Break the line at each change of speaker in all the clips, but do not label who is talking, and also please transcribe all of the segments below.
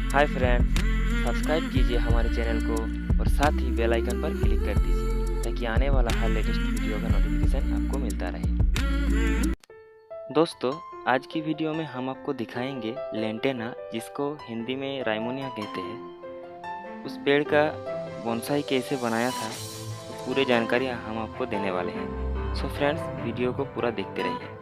Hi friends, subscribe कीजिए हमारे channel को और साथ ही बेल आइकन पर क्लिक कर दीजिए ताकि आने वाला हर लेटेस्ट वीडियो का नोटिफिकेशन आपको मिलता रहे। दोस्तों, आज की वीडियो में हम आपको दिखाएंगे लेंटेना, जिसको हिंदी में राइमोनिया कहते हैं। उस पेड़ का बोनसाई कैसे बनाया था, पूरी जानकारी हम आपको देने वाले हैं। सो फ्रेंड्स, वीडियो को पूरा देखते रहिए।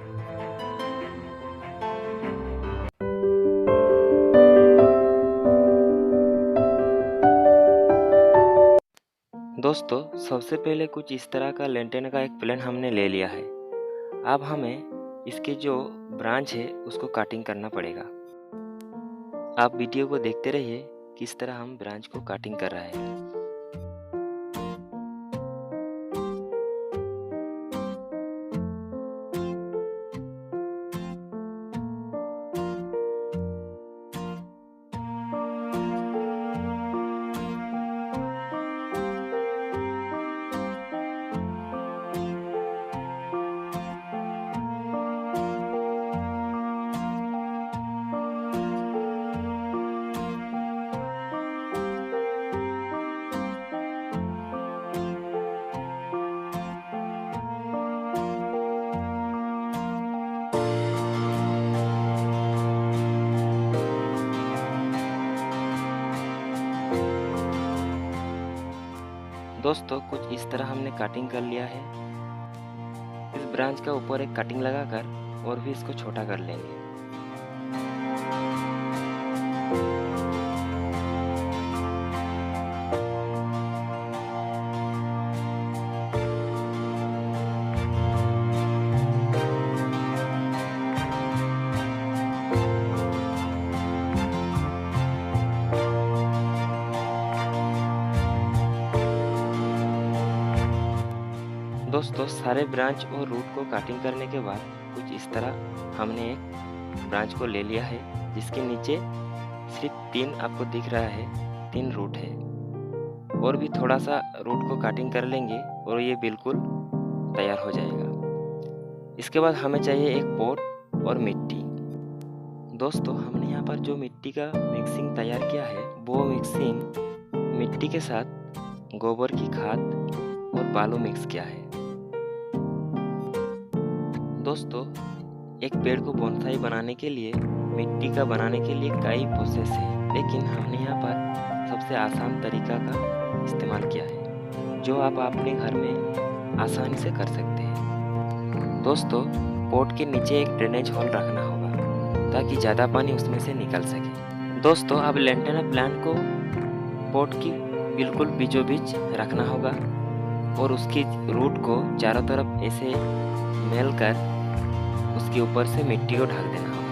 दोस्तों, सबसे पहले कुछ इस तरह का लेंटेना का एक प्लान हमने ले लिया है। अब हमें इसके जो ब्रांच है उसको काटिंग करना पड़ेगा। आप वीडियो को देखते रहिए किस तरह हम ब्रांच को काटिंग कर रहे हैं। दोस्तों, कुछ इस तरह हमने काटिंग कर लिया है। इस ब्रांच का ऊपर एक कटिंग लगाकर और भी इसको छोटा कर लेंगे। दोस्तों, सारे ब्रांच और रूट को काटिंग करने के बाद कुछ इस तरह हमने एक ब्रांच को ले लिया है, जिसके नीचे सिर्फ 3 आपको दिख रहा है, 3 रूट है। और भी थोड़ा सा रूट को काटिंग कर लेंगे और ये बिल्कुल तैयार हो जाएगा। इसके बाद हमें चाहिए एक पॉट और मिट्टी। दोस्तों, हमने यहाँ पर जो मिट्टी का मिक्सिंग तैयार किया है, वो मिक्सिंग मिट्टी के साथ गोबर की खाद और बालू मिक्स किया है। दोस्तों, एक पेड़ को बोनसाई बनाने के लिए, मिट्टी का बनाने के लिए कई प्रोसेस है, लेकिन हमने यहाँ पर सबसे आसान तरीका का इस्तेमाल किया है, जो आप अपने घर में आसानी से कर सकते हैं। दोस्तों, पॉट के नीचे एक ड्रेनेज होल रखना होगा ताकि ज़्यादा पानी उसमें से निकल सके। दोस्तों, अब लेंटेना प्लांट को पॉट की बिल्कुल बीचों बीच रखना होगा और उसकी रूट को चारों तरफ ऐसे मेल कर उसके ऊपर से मिट्टी को ढक देना होगा।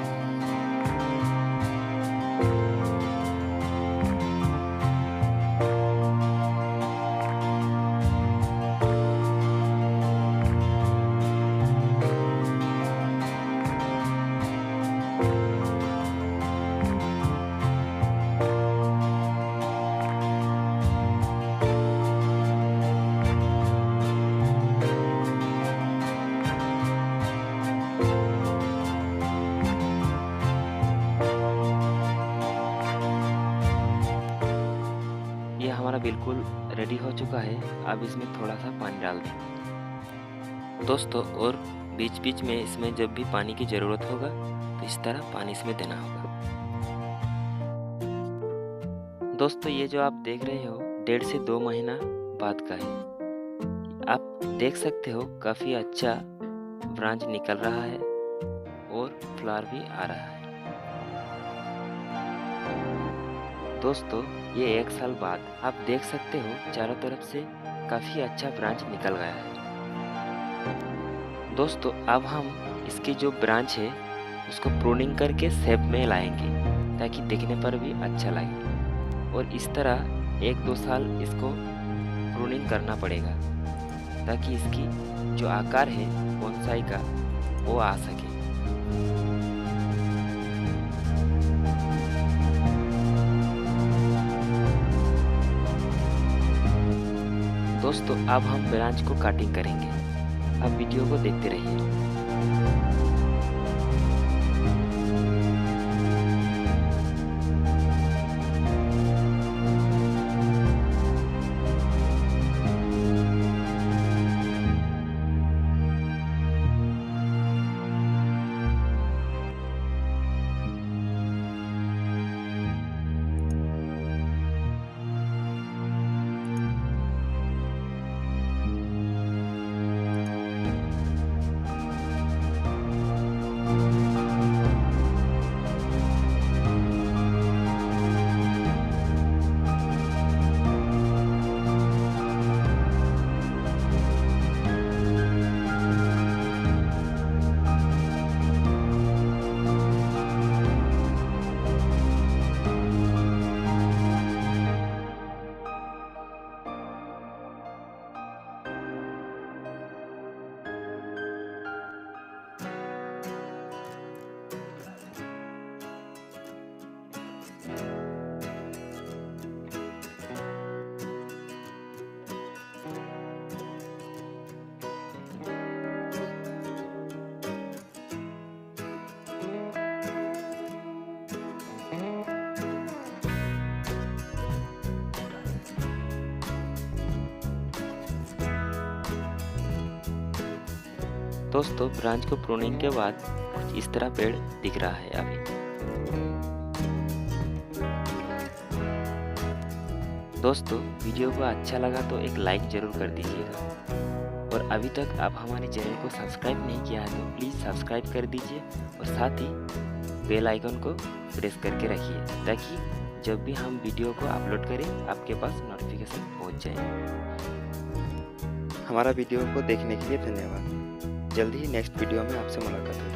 ये हमारा बिल्कुल रेडी हो चुका है। अब इसमें थोड़ा सा पानी डाल देंगे। दोस्तों, और बीच बीच में इसमें जब भी पानी की ज़रूरत होगा तो इस तरह पानी इसमें देना होगा। दोस्तों, ये जो आप देख रहे हो 1.5 से 2 महीना बाद का है। आप देख सकते हो काफ़ी अच्छा ब्रांच निकल रहा है और फ्लावर भी आ रहा है। दोस्तों, ये 1 साल बाद आप देख सकते हो चारों तरफ से काफ़ी अच्छा ब्रांच निकल गया है। दोस्तों, अब हम इसकी जो ब्रांच है उसको प्रूनिंग करके शेप में लाएंगे ताकि दिखने पर भी अच्छा लगे। और इस तरह 1-2 साल इसको प्रूनिंग करना पड़ेगा ताकि इसकी जो आकार है बोनसाई का वो आ सके। दोस्तों, अब हम ब्रांच को काटिंग करेंगे। अब वीडियो को देखते रहिए। दोस्तों ब्रांच को प्रूनिंग के बाद कुछ इस तरह पेड़ दिख रहा है अभी। दोस्तों वीडियो को अच्छा लगा तो एक लाइक ज़रूर कर दीजिएगा, और अभी तक आप हमारे चैनल को सब्सक्राइब नहीं किया है तो प्लीज़ सब्सक्राइब कर दीजिए और साथ ही बेल आइकन को प्रेस करके रखिए, ताकि जब भी हम वीडियो को अपलोड करें आपके पास नोटिफिकेशन पहुंच जाए। हमारा वीडियो को देखने के लिए धन्यवाद। जल्दी ही नेक्स्ट वीडियो में आपसे मुलाकात होगी।